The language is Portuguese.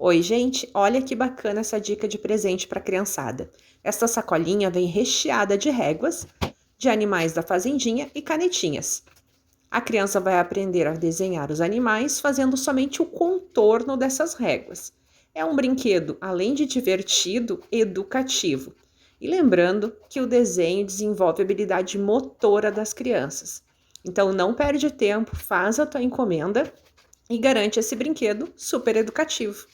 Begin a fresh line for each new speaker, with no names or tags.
Oi, gente, olha que bacana essa dica de presente para a criançada. Esta sacolinha vem recheada de réguas, de animais da fazendinha e canetinhas. A criança vai aprender a desenhar os animais fazendo somente o contorno dessas réguas. É um brinquedo, além de divertido, educativo. E lembrando que o desenho desenvolve a habilidade motora das crianças. Então não perde tempo, faz a tua encomenda e garante esse brinquedo super educativo.